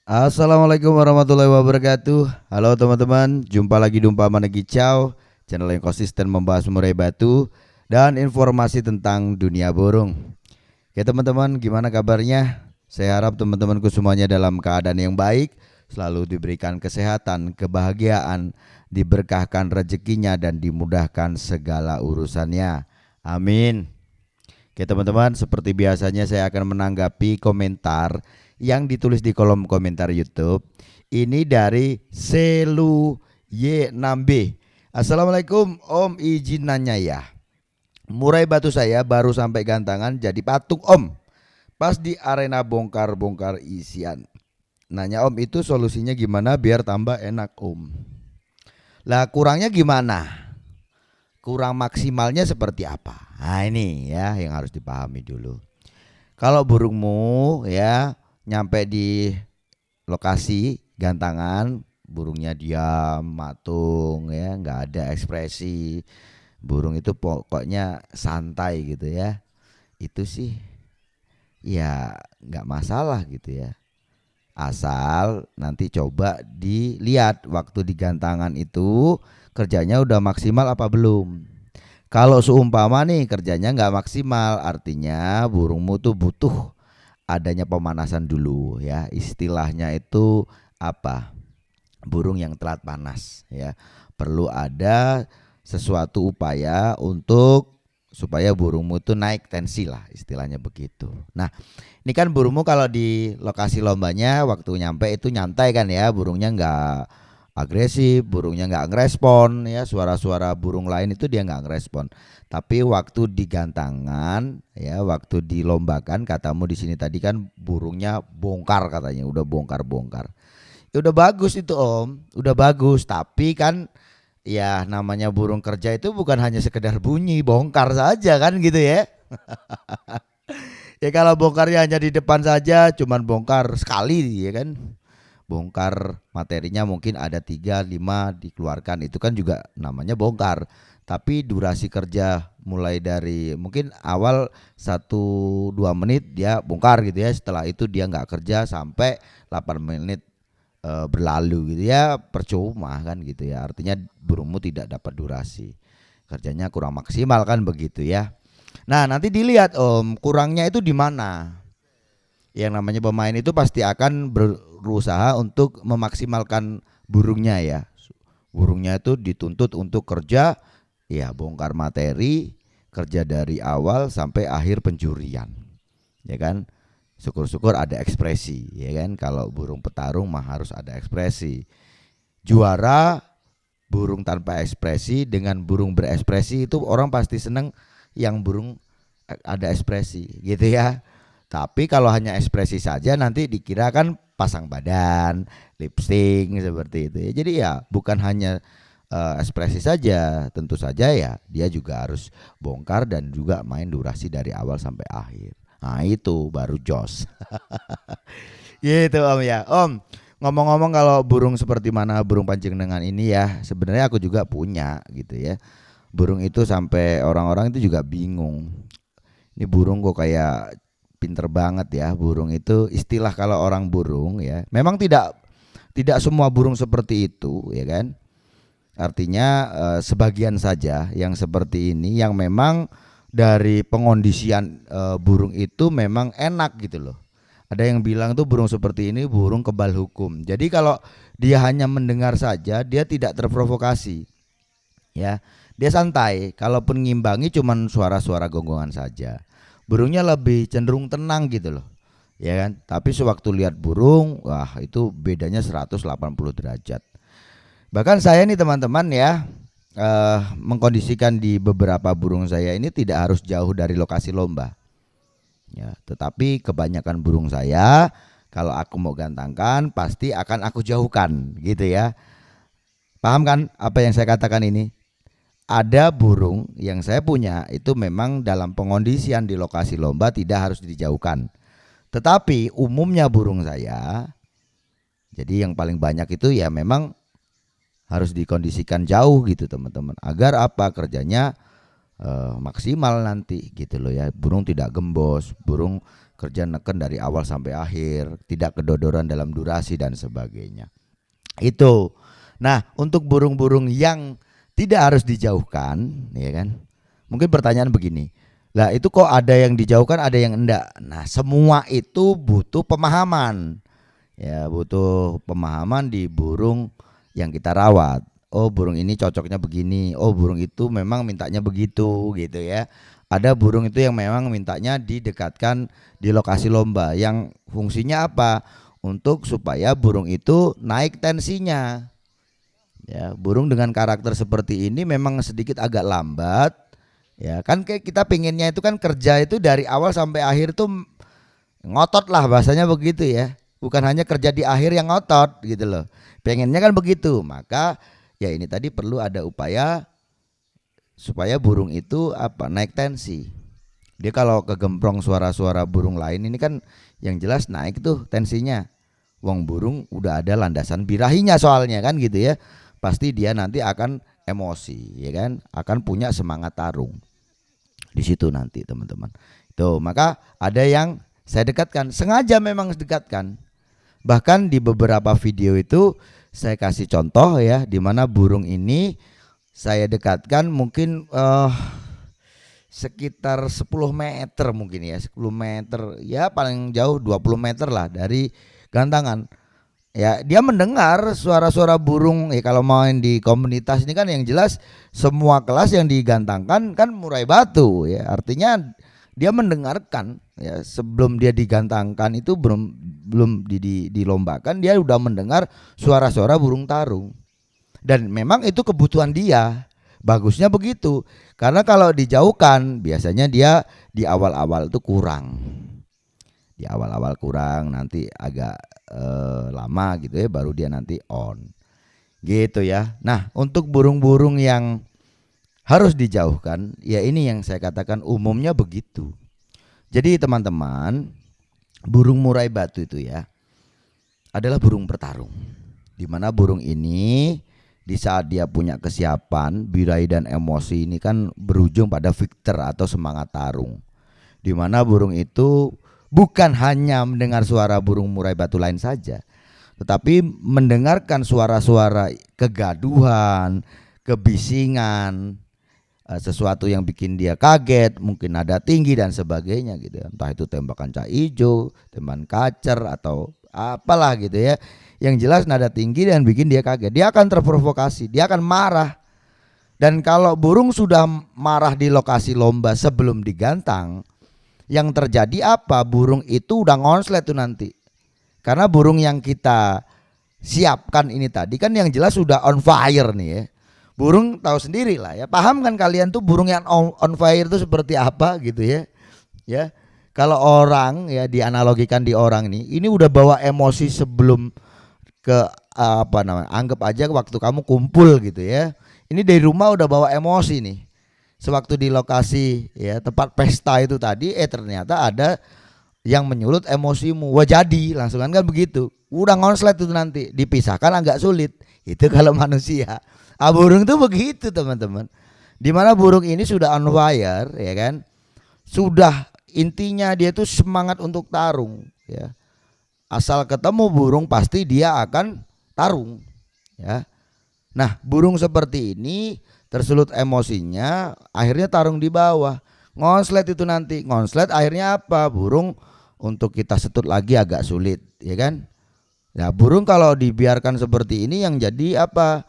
Assalamualaikum warahmatullahi wabarakatuh. Halo teman-teman, jumpa lagi di Umpama Negicau, channel yang konsisten membahas murai batu dan informasi tentang dunia burung. Oke teman-teman, gimana kabarnya? Saya harap teman-temanku semuanya dalam keadaan yang baik, selalu diberikan kesehatan, kebahagiaan, diberkahkan rezekinya dan dimudahkan segala urusannya. Amin. Oke teman-teman, seperti biasanya saya akan menanggapi komentar yang ditulis di kolom komentar YouTube. Ini dari Selu Y6B. Assalamualaikum Om, izin nanya ya. Murai batu saya baru sampai gantangan jadi patung Om. Pas di arena bongkar-bongkar isian. Nanya Om, itu solusinya gimana biar tambah enak Om? Lah kurangnya gimana? Kurang maksimalnya seperti apa? Nah ini ya yang harus dipahami dulu. Kalau burungmu ya nyampe di lokasi gantangan, burungnya diam, matung ya, nggak ada ekspresi. Burung itu pokoknya santai gitu ya. Itu sih ya nggak masalah gitu ya. Asal nanti coba dilihat waktu di gantangan itu kerjanya udah maksimal apa belum. Kalau seumpama nih kerjanya nggak maksimal, artinya burungmu tuh butuh adanya pemanasan dulu ya. Istilahnya itu apa? Burung yang telat panas ya. Perlu ada sesuatu upaya untuk supaya burungmu tuh naik tensi lah, istilahnya begitu. Nah, ini kan burungmu kalau di lokasi lombanya waktu nyampe itu nyantai kan ya, burungnya nggak agresif, burungnya nggak ngerespon ya, suara-suara burung lain itu dia nggak ngerespon. Tapi waktu di gantangan ya, waktu dilombakan katamu di sini tadi kan burungnya bongkar katanya, udah bongkar-bongkar. Ya udah bagus itu Om, udah bagus. Tapi kan ya namanya burung kerja itu bukan hanya sekedar bunyi, bongkar saja kan gitu ya. Ya kalau bongkarnya hanya di depan saja, cuman bongkar sekali ya kan. Bongkar materinya mungkin ada 3 5 dikeluarkan, itu kan juga namanya bongkar. Tapi durasi kerja mulai dari mungkin awal 1 2 menit dia bongkar gitu ya. Setelah itu dia nggak kerja sampai 8 menit berlalu gitu ya, percuma kan gitu ya. Artinya burungmu tidak dapat durasi. Kerjanya kurang maksimal kan begitu ya. Nah, nanti dilihat Om, kurangnya itu di mana. Yang namanya pemain itu pasti akan berusaha untuk memaksimalkan burungnya ya. Burungnya itu dituntut untuk kerja ya, bongkar materi, kerja dari awal sampai akhir pencurian. Ya kan? Syukur-syukur ada ekspresi, ya kan? Kalau burung petarung mah harus ada ekspresi. Juara burung tanpa ekspresi dengan burung berekspresi itu orang pasti seneng yang burung ada ekspresi gitu ya. Tapi kalau hanya ekspresi saja nanti dikira kan pasang badan, lip sync seperti itu ya. Jadi ya bukan hanya ekspresi saja, tentu saja ya dia juga harus bongkar dan juga main durasi dari awal sampai akhir. Nah itu baru jos. Gitu Om ya. Om, ngomong-ngomong kalau burung seperti mana burung pancing dengan ini ya, sebenarnya aku juga punya gitu ya. Burung itu sampai orang-orang itu juga bingung. Ini burung kok kayak pinter banget ya. Burung itu istilah kalau orang burung ya. Memang tidak semua burung seperti itu ya kan. Artinya sebagian saja yang seperti ini yang memang dari pengondisian burung itu memang enak gitu loh. Ada yang bilang tuh burung seperti ini burung kebal hukum. Jadi kalau dia hanya mendengar saja, dia tidak terprovokasi. Ya, dia santai. Kalaupun ngimbangi cuman suara-suara gonggongan saja. Burungnya lebih cenderung tenang gitu loh. Ya kan? Tapi sewaktu lihat burung, wah itu bedanya 180 derajat. Bahkan saya nih teman-teman ya, mengkondisikan di beberapa burung saya ini tidak harus jauh dari lokasi lomba. Ya, tetapi kebanyakan burung saya kalau aku mau gantangkan pasti akan aku jauhkan gitu ya. Paham kan apa yang saya katakan ini? Ada burung yang saya punya itu memang dalam pengondisian di lokasi lomba tidak harus dijauhkan. Tetapi umumnya burung saya, jadi yang paling banyak itu ya memang harus dikondisikan jauh gitu teman-teman. Agar apa kerjanya maksimal nanti gitu loh ya. Burung tidak gembos, burung kerja neken dari awal sampai akhir, tidak kedodoran dalam durasi dan sebagainya. Itu. Nah, untuk burung-burung yang tidak harus dijauhkan, ya kan? Mungkin pertanyaan begini. Lah itu kok ada yang dijauhkan, ada yang enggak. Nah, semua itu butuh pemahaman. Ya, butuh pemahaman di burung yang kita rawat. Oh, burung ini cocoknya begini. Oh, burung itu memang mintanya begitu gitu ya. Ada burung itu yang memang mintanya didekatkan di lokasi lomba yang fungsinya apa? Untuk supaya burung itu naik tensinya. Ya, burung dengan karakter seperti ini memang sedikit agak lambat. Ya, kan kayak kita pinginnya itu kan kerja itu dari awal sampai akhir tuh ngotot lah bahasanya begitu ya. Bukan hanya kerja di akhir yang ngotot gitu loh. Pengennya kan begitu. Maka ya ini tadi perlu ada upaya supaya burung itu apa? Naik tensi. Dia kalau kegemprong suara-suara burung lain ini kan yang jelas naik tuh tensinya. Wong burung udah ada landasan birahinya soalnya kan gitu ya. Pasti dia nanti akan emosi ya kan, akan punya semangat tarung di situ nanti teman-teman. Tuh maka ada yang saya dekatkan, sengaja memang dekatkan. Bahkan di beberapa video itu saya kasih contoh ya, di mana burung ini saya dekatkan mungkin sekitar 10 meter mungkin ya, 10 meter ya paling jauh 20 meter lah dari gantangan. Ya dia mendengar suara-suara burung ya. Kalau main di komunitas ini kan yang jelas semua kelas yang digantangkan kan murai batu ya, artinya dia mendengarkan ya, sebelum dia digantangkan itu belum dilombakan dia udah mendengar suara-suara burung tarung. Dan memang itu kebutuhan dia, bagusnya begitu, karena kalau dijauhkan biasanya dia di awal-awal itu kurang, di awal-awal kurang, nanti agak lama gitu ya baru dia nanti on gitu ya. Nah untuk burung-burung yang harus dijauhkan ya ini yang saya katakan umumnya begitu. Jadi teman-teman, burung murai batu itu ya adalah burung bertarung, di mana burung ini di saat dia punya kesiapan birahi dan emosi ini kan berujung pada victor atau semangat tarung, di mana burung itu bukan hanya mendengar suara burung murai batu lain saja, tetapi mendengarkan suara-suara kegaduhan, kebisingan, sesuatu yang bikin dia kaget, mungkin nada tinggi dan sebagainya gitu ya. Entah itu tembakan cak ijo, tembakan kacer atau apalah gitu ya. Yang jelas nada tinggi dan bikin dia kaget. Dia akan terprovokasi, dia akan marah. Dan kalau burung sudah marah di lokasi lomba sebelum digantang, yang terjadi apa? Burung itu udah ngonslet tuh nanti. Karena burung yang kita siapkan ini tadi kan yang jelas sudah on fire nih ya. Burung tahu sendiri lah ya. Paham kan kalian tuh burung yang on fire itu seperti apa gitu ya. Ya. Kalau orang ya dianalogikan di orang ini udah bawa emosi sebelum ke apa namanya? Anggap aja waktu kamu kumpul gitu ya. Ini dari rumah udah bawa emosi nih. Sewaktu di lokasi ya tempat pesta itu tadi ternyata ada yang menyulut emosimu. Wah jadi langsung kan begitu. Udah ngonslet itu nanti dipisahkan agak sulit. Itu kalau manusia. Burung tuh begitu teman-teman. Dimana burung ini sudah on fire ya kan. Sudah intinya dia tuh semangat untuk tarung ya. Asal ketemu burung pasti dia akan tarung ya. Nah burung seperti ini tersulut emosinya, akhirnya tarung di bawah. Ngonslet itu nanti, ngonslet akhirnya apa? Burung untuk kita setut lagi agak sulit, ya kan? Ya burung kalau dibiarkan seperti ini yang jadi apa?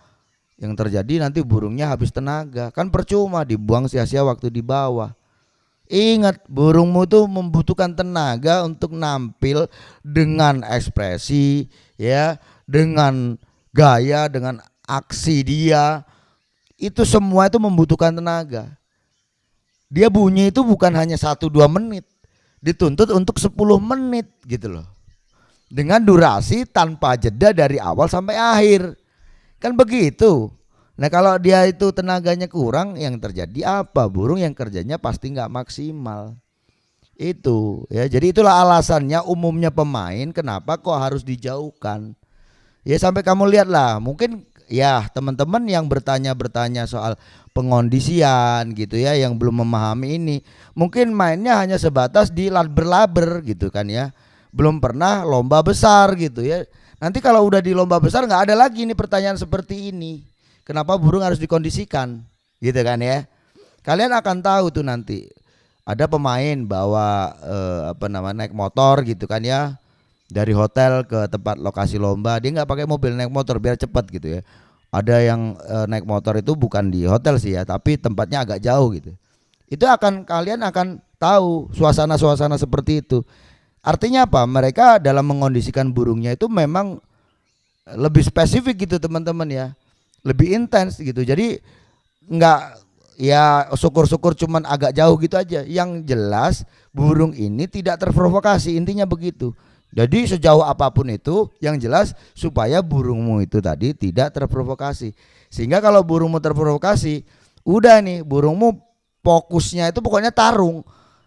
Yang terjadi nanti burungnya habis tenaga, kan percuma dibuang sia-sia waktu di bawah. Ingat burungmu tuh membutuhkan tenaga untuk nampil dengan ekspresi, ya, dengan gaya, dengan aksi dia. Itu semua itu membutuhkan tenaga. Dia bunyi itu bukan hanya 1-2 menit, dituntut untuk 10 menit gitu loh. Dengan durasi tanpa jeda dari awal sampai akhir. Kan begitu. Nah kalau dia itu tenaganya kurang, yang terjadi apa? Burung yang kerjanya pasti nggak maksimal. Itu ya, jadi itulah alasannya umumnya pemain kenapa kok harus dijauhkan. Ya sampai kamu lihat lah, mungkin ya teman-teman yang bertanya soal pengondisian gitu ya, yang belum memahami ini, mungkin mainnya hanya sebatas di laber-laber gitu kan ya, belum pernah lomba besar gitu ya. Nanti kalau udah di lomba besar nggak ada lagi nih pertanyaan seperti ini, kenapa burung harus dikondisikan gitu kan ya. Kalian akan tahu tuh nanti ada pemain bawa apa namanya, naik motor gitu kan ya, dari hotel ke tempat lokasi lomba, dia nggak pakai mobil, naik motor biar cepat gitu ya. Ada yang naik motor itu bukan di hotel sih ya, tapi tempatnya agak jauh gitu. Itu kalian akan tahu suasana-suasana seperti itu. Artinya apa? Mereka dalam mengondisikan burungnya itu memang lebih spesifik gitu teman-teman ya, lebih intens gitu. Jadi nggak, ya syukur-syukur cuman agak jauh gitu aja. Yang jelas burung ini tidak terprovokasi, intinya begitu. Jadi sejauh apapun itu, yang jelas supaya burungmu itu tadi tidak terprovokasi. Sehingga kalau burungmu terprovokasi, udah nih burungmu fokusnya itu pokoknya tarung.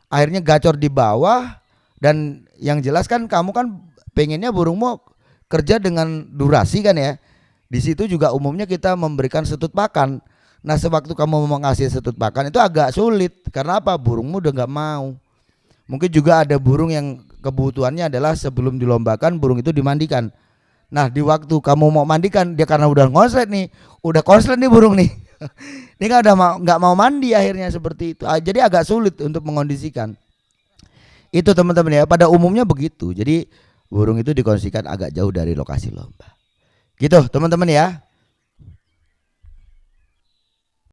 Akhirnya gacor di bawah, dan yang jelas kan kamu kan pengennya burungmu kerja dengan durasi kan ya. Di situ juga umumnya kita memberikan setut pakan. Nah sewaktu kamu mau ngasih setut pakan itu agak sulit. Karena apa? Burungmu udah nggak mau. Mungkin juga ada burung yang kebutuhannya adalah sebelum dilombakan burung itu dimandikan. Nah di waktu kamu mau mandikan, dia karena udah ngonslet nih, udah konslet nih burung nih. Ini kan udah nggak mau mandi akhirnya seperti itu. Jadi agak sulit untuk mengondisikan. Itu teman-teman ya, pada umumnya begitu. Jadi burung itu dikondisikan agak jauh dari lokasi lomba. Gitu teman-teman ya.